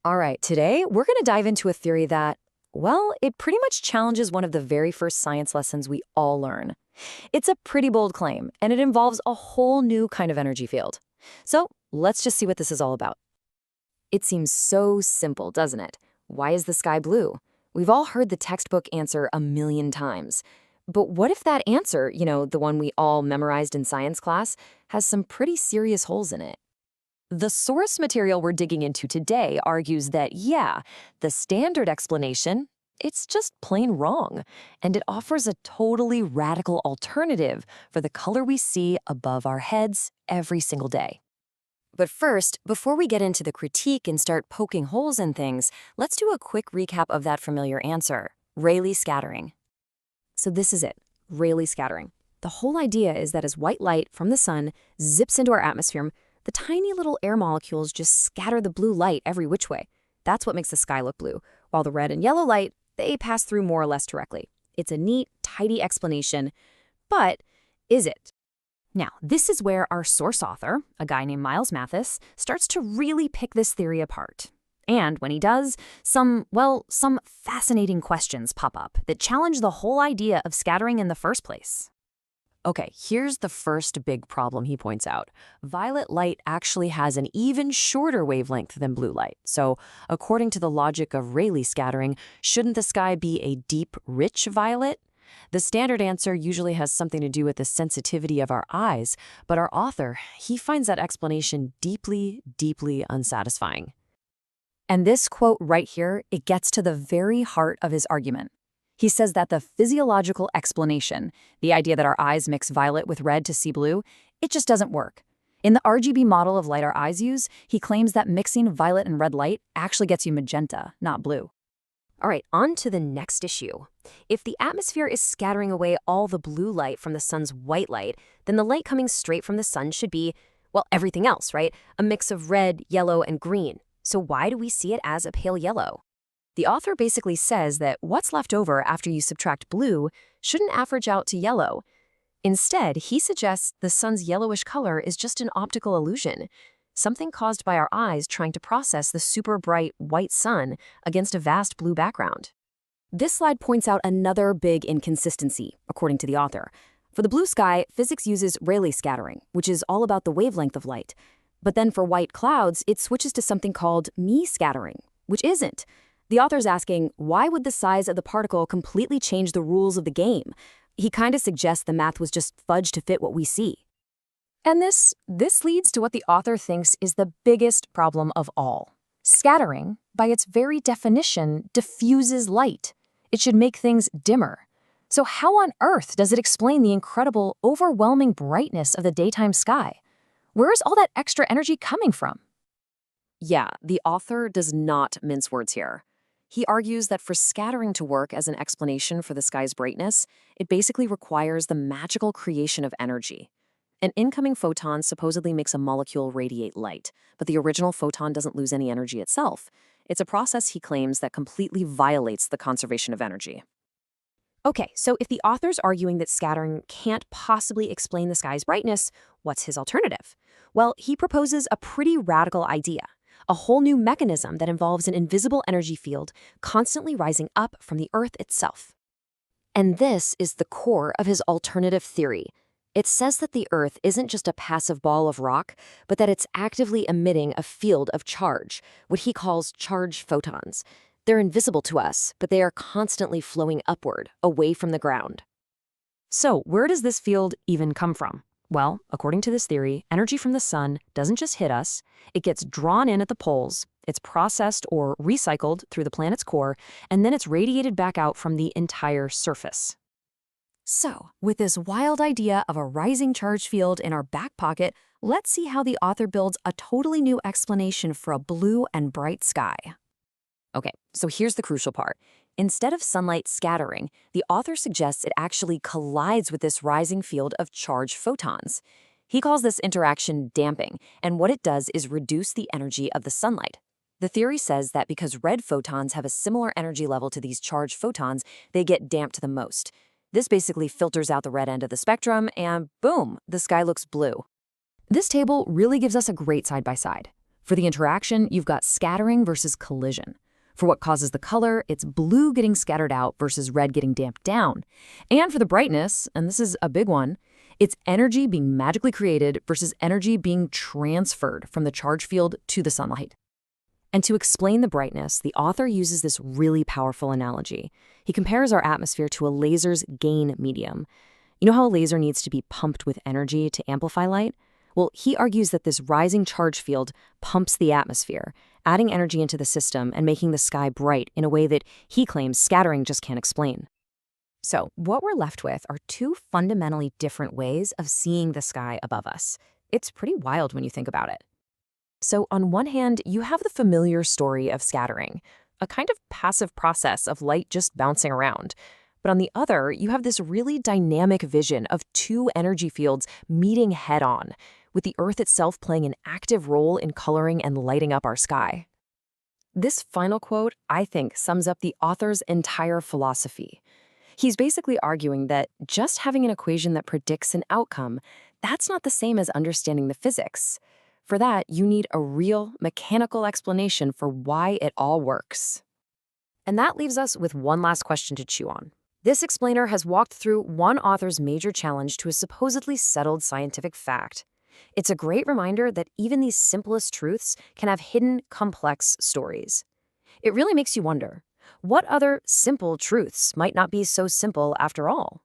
All right, today we're going to dive into a theory that, well, it pretty much challenges one of the very first science lessons we all learn. It's a pretty bold claim, and it involves a whole new kind of energy field. So let's just see what this is all about. It seems so simple, doesn't it? Why is the sky blue? We've all heard the textbook answer a million times. But what if that answer, the one we all memorized in science class, has some pretty serious holes in it? The source material we're digging into today argues that, yeah, the standard explanation, it's just plain wrong, and it offers a totally radical alternative for the color we see above our heads every single day. But first, before we get into the critique and start poking holes in things, let's do a quick recap of that familiar answer, Rayleigh scattering. So this is it, Rayleigh scattering. The whole idea is that as white light from the sun zips into our atmosphere, the tiny little air molecules just scatter the blue light every which way. That's what makes the sky look blue, while the red and yellow light, they pass through more or less directly. It's a neat, tidy explanation, but is it? Now, this is where our source author, a guy named Mathis, starts to really pick this theory apart. And when he does, some fascinating questions pop up that challenge the whole idea of scattering in the first place. Okay, here's the first big problem he points out. Violet light actually has an even shorter wavelength than blue light. So, according to the logic of Rayleigh scattering, shouldn't the sky be a deep, rich violet? The standard answer usually has something to do with the sensitivity of our eyes, but our author, he finds that explanation deeply, deeply unsatisfying. And this quote right here, it gets to the very heart of his argument. He says that the physiological explanation, the idea that our eyes mix violet with red to see blue, it just doesn't work. In the RGB model of light our eyes use, he claims that mixing violet and red light actually gets you magenta, not blue. All right, on to the next issue. If the atmosphere is scattering away all the blue light from the sun's white light, then the light coming straight from the sun should be, well, everything else, right? A mix of red, yellow, and green. So why do we see it as a pale yellow? The author basically says that what's left over after you subtract blue shouldn't average out to yellow. Instead, he suggests the sun's yellowish color is just an optical illusion, something caused by our eyes trying to process the super bright white sun against a vast blue background. This slide points out another big inconsistency, according to the author. For the blue sky, physics uses Rayleigh scattering, which is all about the wavelength of light. But then for white clouds, it switches to something called me scattering, which isn't. The author's asking, why would the size of the particle completely change the rules of the game? He kind of suggests the math was just fudged to fit what we see. And this leads to what the author thinks is the biggest problem of all. Scattering, by its very definition, diffuses light. It should make things dimmer. So how on earth does it explain the incredible, overwhelming brightness of the daytime sky? Where is all that extra energy coming from? Yeah, the author does not mince words here. He argues that for scattering to work as an explanation for the sky's brightness, it basically requires the magical creation of energy. An incoming photon supposedly makes a molecule radiate light, but the original photon doesn't lose any energy itself. It's a process, he claims, that completely violates the conservation of energy. Okay, so if the author's arguing that scattering can't possibly explain the sky's brightness, what's his alternative? Well, he proposes a pretty radical idea. A whole new mechanism that involves an invisible energy field constantly rising up from the Earth itself. And this is the core of his alternative theory. It says that the Earth isn't just a passive ball of rock, but that it's actively emitting a field of charge, what he calls charged photons. They're invisible to us, but they are constantly flowing upward, away from the ground. So where does this field even come from? Well, according to this theory, energy from the sun doesn't just hit us, it gets drawn in at the poles, it's processed or recycled through the planet's core, and then it's radiated back out from the entire surface. So, with this wild idea of a rising charge field in our back pocket, let's see how the author builds a totally new explanation for a blue and bright sky. Okay, so here's the crucial part. Instead of sunlight scattering, the author suggests it actually collides with this rising field of charged photons. He calls this interaction damping, and what it does is reduce the energy of the sunlight. The theory says that because red photons have a similar energy level to these charged photons, they get damped the most. This basically filters out the red end of the spectrum, and boom, the sky looks blue. This table really gives us a great side-by-side. For the interaction, you've got scattering versus collision. For what causes the color, it's blue getting scattered out versus red getting damped down. And for the brightness, and this is a big one, it's energy being magically created versus energy being transferred from the charge field to the sunlight. And to explain the brightness, the author uses this really powerful analogy. He compares our atmosphere to a laser's gain medium. You know how a laser needs to be pumped with energy to amplify light? Well, he argues that this rising charge field pumps the atmosphere, adding energy into the system and making the sky bright in a way that he claims scattering just can't explain. So, what we're left with are two fundamentally different ways of seeing the sky above us. It's pretty wild when you think about it. So, on one hand, you have the familiar story of scattering, a kind of passive process of light just bouncing around. But on the other, you have this really dynamic vision of two energy fields meeting head-on, with the Earth itself playing an active role in coloring and lighting up our sky. This final quote, I think, sums up the author's entire philosophy. He's basically arguing that just having an equation that predicts an outcome, that's not the same as understanding the physics. For that, you need a real, mechanical explanation for why it all works. And that leaves us with one last question to chew on. This explainer has walked through one author's major challenge to a supposedly settled scientific fact. It's a great reminder that even these simplest truths can have hidden, complex stories. It really makes you wonder, what other simple truths might not be so simple after all?